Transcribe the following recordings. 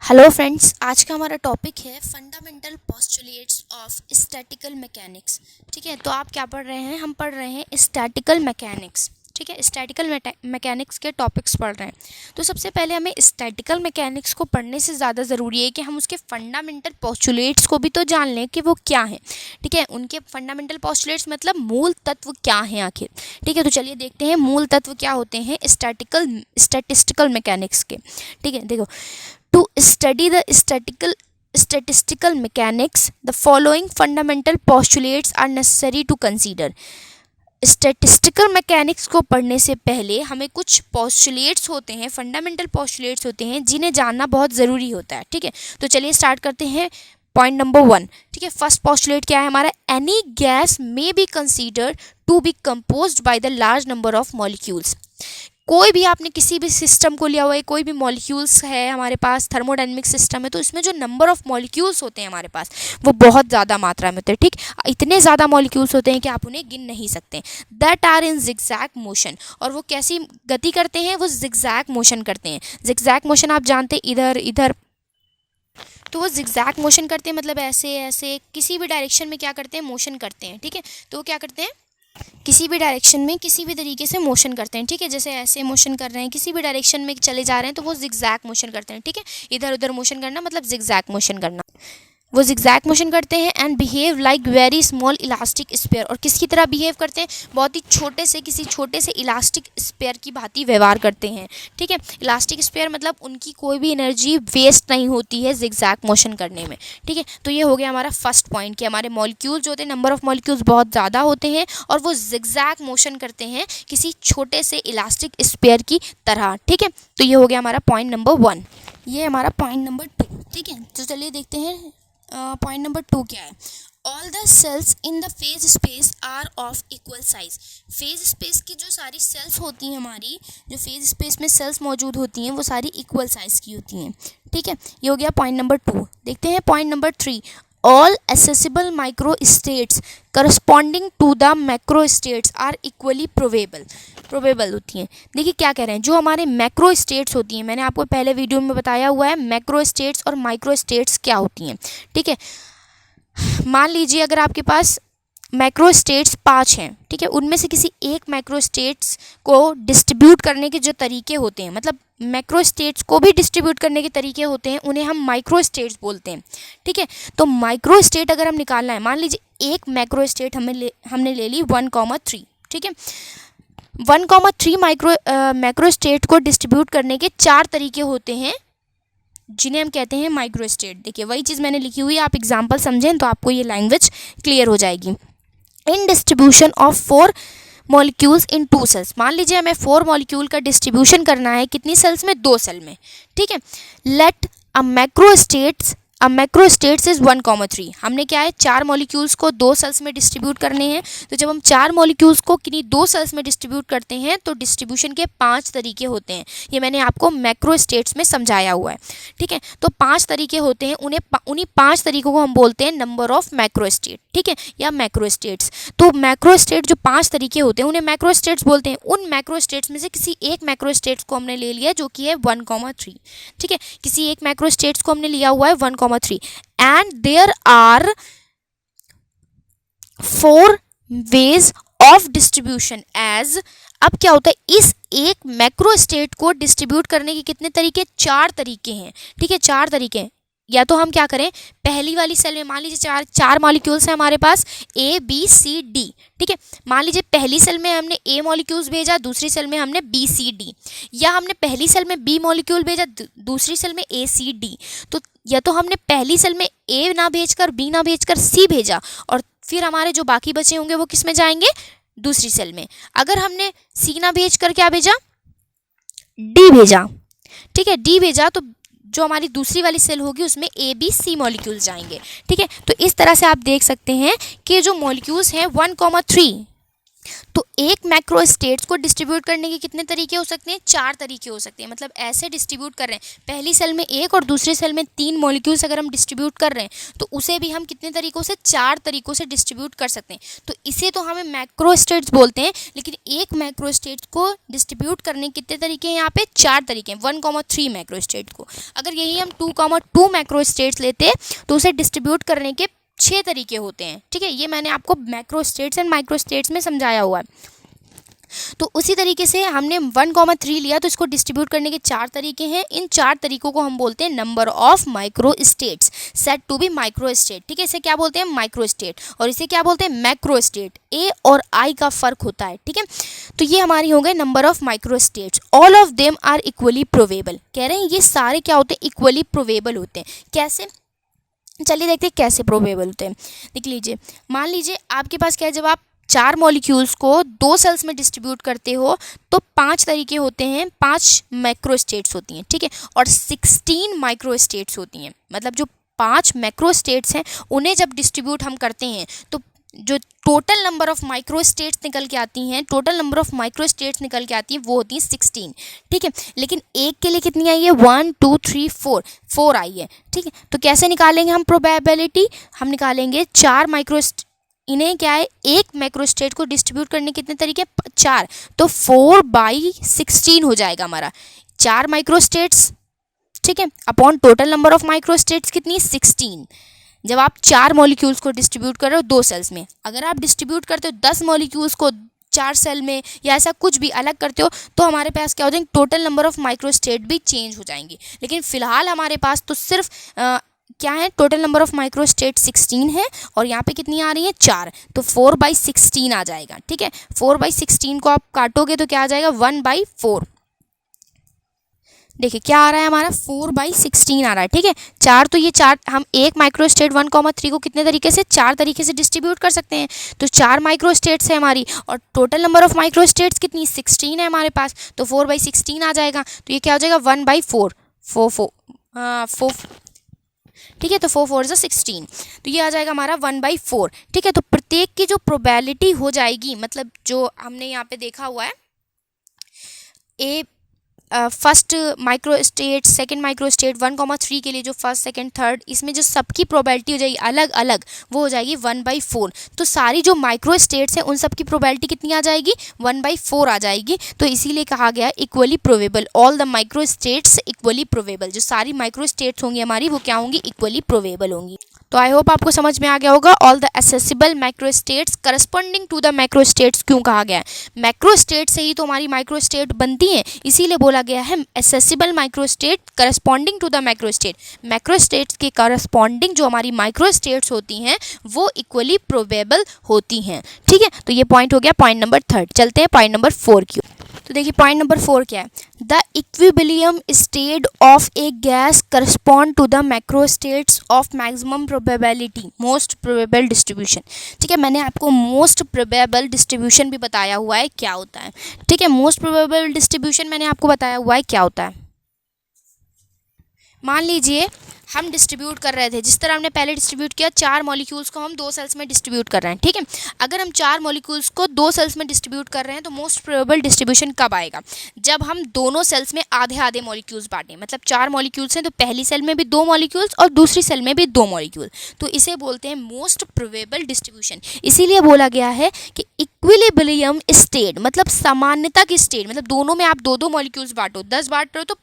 Hello friends, आज का हमारा टॉपिक है fundamental postulates of statistical mechanics. ठीक है, तो आप क्या पढ़ रहे हैं? हम पढ़ रहे हैं स्टैटिकल मैकेनिक्स। ठीक है, स्टैटिकल मैकेनिक्स के टॉपिक्स पढ़ रहे हैं। तो सबसे पहले हमें स्टैटिकल मैकेनिक्स को पढ़ने से ज़्यादा ज़रूरी है कि हम उसके फंडामेंटल पोस्टुलेट्स को भी तो जान लें कि वो क्या हैं। ठीक है, उनके फंडामेंटल पोस्टुलेट्स मतलब मूल तत्व क्या हैं आखिर। ठीक है, तो चलिए देखते हैं मूल तत्व क्या होते हैं स्टैटिस्टिकल मैकेनिक्स के। ठीक है, देखो, to study the statistical mechanics, the following fundamental postulates are necessary to consider. Statistical mechanics को पढ़ने से पहले हमें कुछ पोस्टुलेट्स होते हैं, फंडामेंटल पोस्टुलेट्स होते हैं जिन्हें जानना बहुत ज़रूरी होता है। ठीक है, तो चलिए स्टार्ट करते हैं। Point number 1। ठीक है, फर्स्ट पोस्टुलेट क्या है हमारा? Any gas may be considered to be composed by the large number of molecules. कोई भी आपने किसी भी सिस्टम को लिया हुआ है, कोई भी मॉलिक्यूल्स है हमारे पास, थर्मोडायनेमिक सिस्टम है, तो इसमें जो नंबर ऑफ मॉलिक्यूल्स होते हैं हमारे पास वो बहुत ज़्यादा मात्रा में होते हैं। ठीक, इतने ज़्यादा मॉलिक्यूल्स होते हैं कि आप उन्हें गिन नहीं सकते। That are in zigzag motion. और वो कैसी गति करते हैं? वो जिगजैग मोशन करते हैं। जिगजैग मोशन आप जानते हैं, इधर इधर। तो वो जिगजैग मोशन करते हैं, मतलब ऐसे ऐसे किसी भी डायरेक्शन में क्या करते हैं? मोशन करते हैं। ठीक है, तो वो क्या करते हैं? किसी भी डायरेक्शन में किसी भी तरीके से मोशन करते हैं। ठीक है, जैसे ऐसे मोशन कर रहे हैं, किसी भी डायरेक्शन में चले जा रहे हैं तो वो जिगजैग मोशन करते हैं। ठीक है, इधर उधर मोशन करना मतलब जिगजैग मोशन करना। वो जिगजैग मोशन करते हैं and behave like very small elastic sphere. और किसकी तरह बिहेव करते हैं? बहुत ही छोटे से, किसी छोटे से इलास्टिक स्पेयर की भांति व्यवहार करते हैं। ठीक है, इलास्टिक स्पेयर मतलब उनकी कोई भी एनर्जी वेस्ट नहीं होती है जिगजैग मोशन करने में। ठीक है, तो ये हो गया हमारा फर्स्ट पॉइंट कि हमारे मॉलिक्यूल्स जो होते हैं, नंबर ऑफ मॉलिक्यूल्स बहुत ज़्यादा होते हैं और वो जिगजैग मोशन करते हैं किसी छोटे से इलास्टिक स्पेयर की तरह। ठीक है, तो ये हो गया हमारा पॉइंट नंबर 1। ये हमारा पॉइंट नंबर 2। ठीक है, तो चलिए देखते हैं पॉइंट नंबर 2 क्या है। All the cells in the phase space are of equal size. Phase space की जो सारी सेल्स होती हैं, हमारी जो फेज स्पेस में सेल्स मौजूद होती हैं वो सारी इक्वल साइज की होती हैं। ठीक है, ये हो गया पॉइंट नंबर 2। देखते हैं point number 3। All accessible micro states corresponding to the macro states are equally probable होती हैं। देखिए क्या कह रहे हैं, जो हमारे मैक्रो स्टेट्स होती हैं, मैंने आपको पहले वीडियो में बताया हुआ है मैक्रो स्टेट्स और माइक्रो स्टेट्स क्या होती हैं। ठीक है, मान लीजिए अगर आपके पास मैक्रो स्टेट्स 5 हैं, ठीक है, उनमें से किसी एक मैक्रो स्टेट्स को डिस्ट्रीब्यूट करने के जो तरीके होते हैं, मतलब मैक्रो स्टेट्स को भी डिस्ट्रीब्यूट करने के तरीके होते हैं, उन्हें हम माइक्रो स्टेट्स बोलते हैं। ठीक है, तो माइक्रो स्टेट अगर हम निकालना है, मान लीजिए एक मैक्रो स्टेट हमने ले ली 1,3। ठीक है, 1,3 मैक्रो स्टेट को डिस्ट्रीब्यूट करने के 4 तरीके होते हैं जिन्हें हम कहते हैं माइक्रो स्टेट। देखिए वही चीज़ मैंने लिखी हुई है, आप एग्जाम्पल समझें तो आपको ये लैंग्वेज क्लियर हो जाएगी। In distribution of 4 molecules in 2 cells. मान लीजिए हमें 4 मॉलिक्यूल का डिस्ट्रीब्यूशन करना है, कितनी सेल्स में? 2 सेल में। ठीक है, let a macro states is 1,3। हमने क्या है, 4 मॉलिक्यूल्स को 2 सेल्स में डिस्ट्रीब्यूट करने हैं। तो जब हम 4 मॉलिक्यूल्स को किन्हीं 2 सेल्स में डिस्ट्रीब्यूट करते हैं तो डिस्ट्रीब्यूशन के 5 तरीके होते हैं। ये मैंने आपको मैक्रो स्टेट्स में समझाया हुआ है। ठीक है, तो 5 तरीके होते हैं, उन्हीं 5 तरीकों को हम बोलते हैं नंबर ऑफ मैक्रो स्टेट। ठीक है, या मैक्रो स्टेट्स। तो मैक्रो स्टेट जो 5 तरीके होते हैं उन्हें मैक्रो स्टेट्स बोलते हैं। उन मैक्रो स्टेट्स में से किसी एक मैक्रो स्टेट्स को हमने ले लिया जो कि है 1,3। ठीक है, किसी एक मैक्रो स्टेट्स को हमने लिया हुआ है 1,3 and there are 4 ways of distribution as. अब क्या होता है, इस एक मैक्रो स्टेट को डिस्ट्रीब्यूट करने के कितने तरीके? 4 तरीके हैं। ठीक है, 4 तरीके हैं। या तो हम क्या करें, पहली वाली सेल में मान लीजिए चार मॉलिक्यूल्स हैं हमारे पास A B C D। ठीक है, मान लीजिए पहली सेल में हमने A मॉलिक्यूल्स भेजा, दूसरी सेल में हमने B C D, या हमने पहली सेल में B मॉलिक्यूल भेजा, दूसरी सेल में A C D। तो या तो हमने पहली सेल में A ना भेजकर B ना भेजकर C भेजा और फिर हमारे जो बाकी बचे होंगे वो किस में जाएंगे? दूसरी सेल में। अगर हमने C ना भेजकर क्या भेजा? D भेजा। ठीक है, D भेजा तो जो हमारी दूसरी वाली सेल होगी उसमें A B C मॉलिक्यूल्स जाएंगे। ठीक है, तो इस तरह से आप देख सकते हैं कि जो मॉलिक्यूल्स हैं 1,3, तो एक मैक्रो स्टेट्स को डिस्ट्रीब्यूट करने के कितने तरीके हो सकते हैं? 4 तरीके हो सकते हैं। मतलब ऐसे डिस्ट्रीब्यूट कर रहे हैं, पहली सेल में एक और दूसरी सेल में 3 मॉलिक्यूल्स अगर हम डिस्ट्रीब्यूट कर रहे हैं तो उसे भी हम कितने तरीकों से? 4 तरीकों से डिस्ट्रीब्यूट कर सकते हैं। तो इसे तो हमें मैक्रो स्टेट्स बोलते हैं, लेकिन एक मैक्रो स्टेट्स को डिस्ट्रीब्यूट करने के कितने तरीके हैं? यहाँ पे 4 तरीके हैं, 1,3 मैक्रो स्टेट को। अगर यही हम 2,2 मैक्रो स्टेट्स लेते हैं तो उसे डिस्ट्रीब्यूट करने के 6 तरीके होते हैं। ठीक है, ये मैंने आपको macro states and micro states में समझाया हुआ है। तो उसी तरीके से हमने 1,3 लिया तो इसको डिस्ट्रीब्यूट करने के 4 तरीके हैं। इन 4 तरीकों को हम बोलते हैं number of micro states set to be micro state. ठीक है, इसे क्या बोलते हैं? Micro state. और इसे क्या बोलते हैं? Macro state. ए और आई का फर्क होता है। ठीक है, तो ये हमारी हो गए number of micro states. All of them are equally probable. कह रहे हैं ये सारे क्या होते हैं? इक्वली प्रोवेबल होते हैं। कैसे? चलिए देखते हैं कैसे प्रोवेबल होते हैं। देख लीजिए, मान लीजिए आपके पास क्या है, जब आप 4 मॉलिक्यूल्स को 2 सेल्स में डिस्ट्रीब्यूट करते हो तो 5 तरीके होते हैं, 5 मैक्रो स्टेट्स होती हैं। ठीक है, और 16 माइक्रो स्टेट्स होती हैं। मतलब जो 5 मैक्रो स्टेट्स हैं उन्हें जब डिस्ट्रीब्यूट हम करते हैं तो जो total number of micro states निकल के आती हैं, total number of micro states निकल के आती हैं वो होती हैं 16। ठीक है, लेकिन एक के लिए कितनी आई है? 1 2 3 4 आई है। ठीक है, तो कैसे निकालेंगे हम प्रोबेबिलिटी? हम निकालेंगे 4 माइक्रो, इन्हें क्या है? एक मैक्रो स्टेट को डिस्ट्रीब्यूट करने कितने तरीके? 4। तो 4/16 हो जाएगा हमारा 4 माइक्रो स्टेट्स। ठीक है, upon total number of micro states कितनी? 16। जब आप 4 मॉलिक्यूल्स को डिस्ट्रीब्यूट कर रहे हो 2 सेल्स में, अगर आप डिस्ट्रीब्यूट करते हो 10 मॉलिक्यूल्स को 4 सेल में या ऐसा कुछ भी अलग करते हो तो हमारे पास क्या हो जाएंगे? Total number of micro state भी चेंज हो जाएंगी। लेकिन फिलहाल हमारे पास तो सिर्फ क्या है? Total number of micro state 16 है और यहाँ पे कितनी आ रही है? 4। तो 4/16 आ जाएगा। ठीक है, 4/16 को आप काटोगे तो क्या आ जाएगा? 1/4। देखिए क्या आ रहा है हमारा? 4/16 आ रहा है। ठीक है, 4 तो ये 4 हम एक माइक्रो स्टेट 1,3 को कितने तरीके से? 4 तरीके से डिस्ट्रीब्यूट कर सकते हैं। तो 4 माइक्रो स्टेट्स है हमारी और total number of micro states कितनी? 16 है हमारे पास। तो 4/16 आ जाएगा। तो ये क्या हो जाएगा? 1/4। 4 ठीक है, तो 4 4 16। तो ये आ जाएगा हमारा 1/4। ठीक है, तो प्रत्येक की जो प्रोबेबिलिटी हो जाएगी, मतलब जो हमने यहाँ पे देखा हुआ है ए first micro state, second micro state 1,3 के लिए जो फर्स्ट सेकेंड थर्ड, इसमें जो सबकी प्रोबेबिलिटी हो जाएगी अलग अलग, वो हो जाएगी 1/4। तो सारी जो माइक्रो स्टेट्स हैं उन सब की प्रोबेबिलिटी कितनी आ जाएगी? 1/4 आ जाएगी। तो इसीलिए कहा गया equally provable. All the micro states equally provable. जो सारी माइक्रो स्टेट्स होंगी हमारी वो क्या होंगी? इक्वली प्रोवेबल होंगी। तो आई होप आपको समझ में आ गया होगा all the accessible micro states corresponding to the macro states क्यों कहा गया है। मैक्रो स्टेट से ही तो हमारी माइक्रो स्टेट बनती हैं, इसीलिए बोला गया है accessible micro state corresponding to the macro state. Macro states के करस्पॉन्डिंग जो हमारी माइक्रो स्टेट्स होती हैं वो इक्वली प्रोबेबल होती हैं। ठीक है, तो ये पॉइंट हो गया पॉइंट नंबर 3। चलते हैं पॉइंट नंबर 4 की। तो देखिए पॉइंट नंबर 4 क्या है? The equilibrium state of a gas correspond to the macro states of maximum probability most probable distribution. ठीक है, मैंने आपको मोस्ट प्रोबेबल डिस्ट्रीब्यूशन भी बताया हुआ है क्या होता है। ठीक है, मोस्ट प्रोबेबल डिस्ट्रीब्यूशन मैंने आपको बताया हुआ है क्या होता है। मान लीजिए हम डिस्ट्रीब्यूट कर रहे थे, जिस तरह हमने पहले डिस्ट्रीब्यूट किया, 4 मॉलिक्यूल्स को हम 2 सेल्स में डिस्ट्रीब्यूट कर रहे हैं। ठीक है, अगर हम 4 मॉलिक्यूल्स को 2 सेल्स में डिस्ट्रीब्यूट कर रहे हैं तो मोस्ट प्रोबेबल डिस्ट्रीब्यूशन कब आएगा? जब हम दोनों सेल्स में आधे आधे मॉलिक्यूल्स बांटें। मतलब 4 मॉलिक्यूल्स हैं तो पहली सेल में भी 2 मॉलिक्यूल्स और दूसरी सेल में भी 2 मॉलिक्यूल, तो इसे बोलते हैं मोस्ट प्रोबेबल डिस्ट्रीब्यूशन। इसीलिए बोला गया है कि इक्विलिब्रियम स्टेट मतलब सामान्यता की स्टेट, मतलब दोनों में आप 2-2 मॉलिक्यूल्स बांटो, 10 बांट रहे हो तो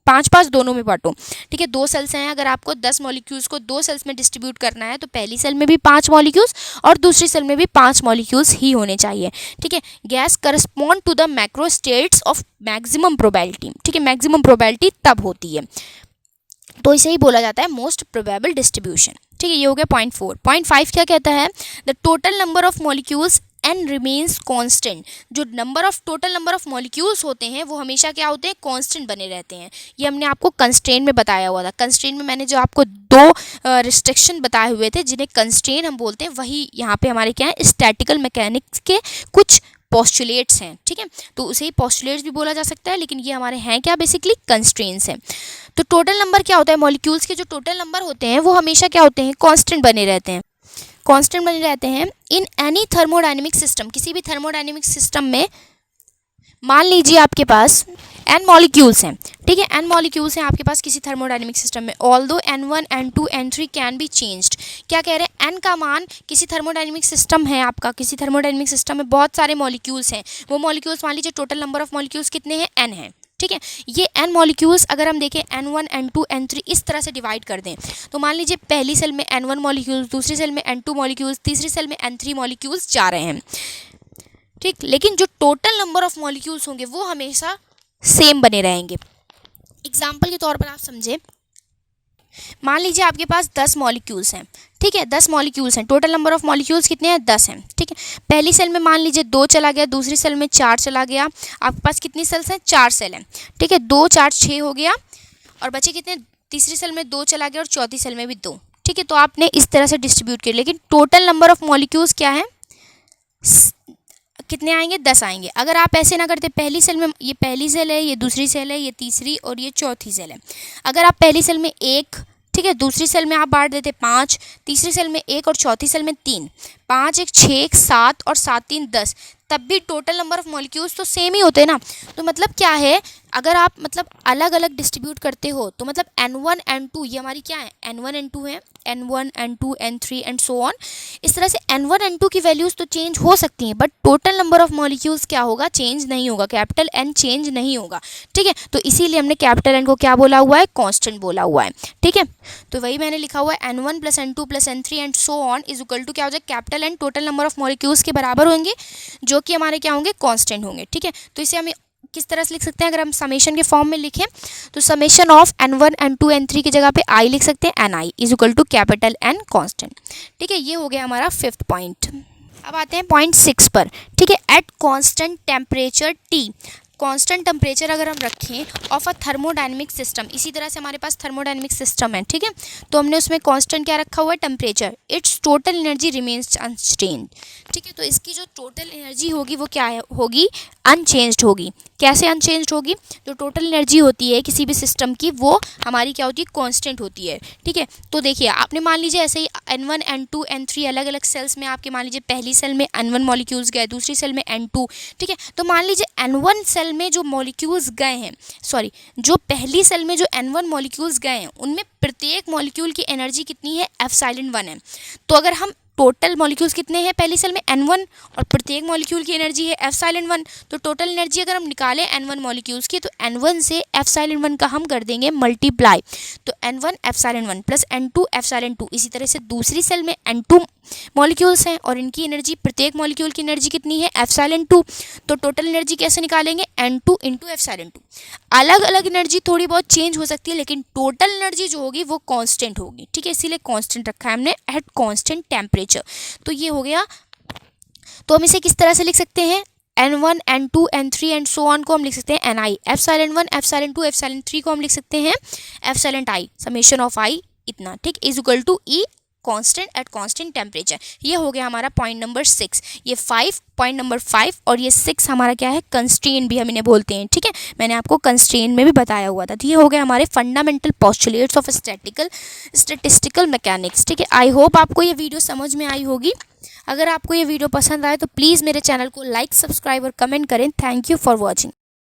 5-5 दोनों में बांटो। ठीक है, 2 सेल्स हैं, अगर आपको 10 मॉलिक्यूल्स को 2 सेल्स में डिस्ट्रीब्यूट करना है तो पहली सेल में भी 5 मॉलिक्यूल्स और दूसरी सेल में भी 5 मॉलिक्यूल्स ही होने चाहिए। ठीक है, gas correspond to the macro states of maximum probability. ठीक है, मैक्सिमम प्रोबेबिलिटी तब होती है, तो इसे ही बोला जाता है मोस्ट प्रोबेबल डिस्ट्रीब्यूशन। ठीक है, ये हो गया पॉइंट 4। पॉइंट 5 क्या कहता है? The total number of molecules and remains constant. जो टोटल नंबर ऑफ मॉलिक्यूल्स होते हैं वो हमेशा क्या होते हैं? कांस्टेंट बने रहते हैं। ये हमने आपको कंस्ट्रेंट में बताया हुआ था। कंस्ट्रेंट में मैंने जो आपको 2 रिस्ट्रिक्शन बताए हुए थे जिन्हें कंस्ट्रेंट हम बोलते हैं, वही यहाँ पे हमारे क्या है? स्टैटिकल मैकेनिक्स के कुछ पोस्टुलेट्स हैं। ठीक है, तो उसे ही पोस्टुलेट्स भी बोला जा सकता है, लेकिन ये हमारे हैं क्या? बेसिकली कंस्ट्रेंट्स हैं। तो टोटल नंबर क्या होता है? मॉलिक्यूल्स के जो टोटल नंबर होते हैं वो हमेशा क्या होते हैं? कांस्टेंट बने रहते हैं। कांस्टेंट बने रहते हैं इन एनी थर्मोडायनेमिक सिस्टम, किसी भी थर्मोडायनेमिक सिस्टम में मान लीजिए आपके पास n मॉलिक्यूल्स हैं, ठीक है, n मॉलिक्यूल्स हैं आपके पास किसी थर्मोडायनेमिक सिस्टम में, although n1 n2 n3 can be changed. क्या कह रहे हैं, n का मान किसी थर्मोडायनेमिक सिस्टम है आपका, किसी थर्मोडायनेमिक सिस्टम में बहुत सारे मॉलिक्यूल्स हैं, वो मॉलिक्यूल्स मान लीजिए टोटल नंबर ऑफ मॉलिक्यूल्स कितने हैं, n है, ठीक है। ये n मॉलिक्यूल्स अगर हम देखें n1 n2 n3 इस तरह से डिवाइड कर दें तो मान लीजिए पहली सेल में n1 मॉलिक्यूल्स, दूसरी सेल में n2 मॉलिक्यूल्स, तीसरी सेल में n3 मॉलिक्यूल्स जा रहे हैं, ठीक, लेकिन जो टोटल नंबर ऑफ मॉलिक्यूल्स होंगे वो हमेशा सेम बने रहेंगे। एग्जाम्पल के तौर पर आप समझे, मान लीजिए आपके पास 10 मॉलिक्यूल्स हैं, ठीक है, 10 मॉलिक्यूल्स हैं, टोटल नंबर ऑफ मॉलिक्यूल्स कितने हैं, 10 हैं, ठीक है। पहली सेल में मान लीजिए 2 चला गया, दूसरी सेल में 4 चला गया, आपके पास कितनी सेल्स हैं, 4 सेल हैं, ठीक है, 2 4 6 हो गया, और बचे कितने, तीसरी सेल में 2 चला गया और चौथी सेल में भी 2, ठीक है। तो आपने इस तरह से डिस्ट्रीब्यूट किया, लेकिन टोटल नंबर ऑफ मॉलिक्यूल्स क्या है, कितने आएंगे, 10 आएंगे। अगर आप ऐसे ना करते, पहली सेल में ये पहली सेल है, ये दूसरी सेल है, ये तीसरी और ये चौथी सेल है, अगर आप पहली सेल में 1, ठीक है, दूसरी सेल में आप बांट देते 5, तीसरी सेल में 1 और चौथी सेल में 3, 5 1 6 7 और 7 3 10, तब भी टोटल नंबर ऑफ मॉलिक्यूल्स तो सेम ही होते हैं ना। तो मतलब क्या है, अगर आप मतलब अलग अलग डिस्ट्रीब्यूट करते हो तो मतलब n1 n2 ये हमारी क्या है, n1 n2 है, n1 n2 n3 and so on, इस तरह से n1 n2 की वैल्यूज़ तो चेंज हो सकती हैं, but total number of molecules क्या होगा, चेंज नहीं होगा, कैपिटल N चेंज नहीं होगा, ठीक है। तो इसीलिए हमने कैपिटल N को क्या बोला हुआ है, कांस्टेंट बोला हुआ है, ठीक है। तो वही मैंने लिखा हुआ है n1 + n2 + n3 and so on is equal to क्या हो जाए, capital N total number of molecules के बराबर होंगे, जो कि हमारे क्या होंगे, कांस्टेंट होंगे, ठीक है। तो इसे हम किस तरह से लिख सकते हैं, अगर हम समेशन के फॉर्म में लिखें तो summation of n1 n2 n3 की जगह पे i लिख सकते हैं, ni is equal to capital N constant, ठीक है। ये हो गया हमारा 5th पॉइंट। अब आते हैं पॉइंट 6 पर, ठीक है। Eight constant temperature T, constant temperature अगर हम रखें ऑफ अ थर्मोडायनेमिक सिस्टम, इसी तरह से हमारे पास थर्मोडायनेमिक सिस्टम है, ठीक है, तो हमने उसमें कांस्टेंट क्या रखा हुआ है, temperature, it's total energy remains unchanged, ठीक है। तो इसकी जो टोटल एनर्जी होगी वो क्या है, होगी अनचेंज्ड होगी। कैसे अनचेंज्ड होगी, जो टोटल एनर्जी होती है किसी भी सिस्टम की वो हमारी क्या होती है, कांस्टेंट होती है, ठीक है। तो देखिए आपने मान लीजिए ऐसे ही n1 n2 n3 अलग अलग सेल्स में आपके मान लीजिए पहली सेल में n1 मॉलिक्यूल्स गए, दूसरी सेल में n2, ठीक है। तो मान लीजिए n1 सेल में जो मॉलिक्यूल्स गए हैं, सॉरी जो पहली सेल में जो n1 मॉलिक्यूल्स गए हैं उनमें प्रत्येक मॉलिक्यूल की एनर्जी कितनी है, ε1 है। तो अगर हम टोटल मॉलिक्यूल्स कितने हैं पहली सेल में, n1, और प्रत्येक मॉलिक्यूल की एनर्जी है ε1, तो टोटल एनर्जी अगर हम निकालें n1 मॉलिक्यूल्स की तो n1 से ε1 का हम कर देंगे मल्टीप्लाई, तो n1 ε1 प्लस n2 ε2। इसी तरह से दूसरी सेल में n2 मॉलिक्यूल्स हैं और इनकी एनर्जी, प्रत्येक मॉलिक्यूल की एनर्जी कितनी है, ε2, तो टोटल एनर्जी कैसे निकालेंगे, n2 × ε2। अलग अलग एनर्जी थोड़ी बहुत चेंज हो सकती है लेकिन टोटल एनर्जी जो होगी वो कांस्टेंट होगी, ठीक है, इसीलिए कांस्टेंट रखा है हमने एट कांस्टेंट टेम्परेचर। तो ये हो गया। तो हम इसे किस तरह से लिख सकते हैं, n1 n2 n3 and so on को हम लिख सकते हैं ni, ε1 ε2 ε3 को हम लिख सकते हैं εi, समेशन ऑफ i इतना, ठीक, is equal to E constant at constant temperature. ये हो गया हमारा पॉइंट नंबर 6, ये 5 पॉइंट नंबर 5 और ये 6 हमारा क्या है, कंस्ट्रेंट भी हम इन्हें बोलते हैं, ठीक है, मैंने आपको कंस्ट्रेंट में भी बताया हुआ था। तो ये हो गए हमारे fundamental postulates of statistical mechanics, ठीक है। आई होप आपको ये वीडियो समझ में आई होगी। अगर आपको ये वीडियो पसंद आए तो प्लीज़ मेरे चैनल को लाइक, सब्सक्राइब और कमेंट करें। Thank you for watching.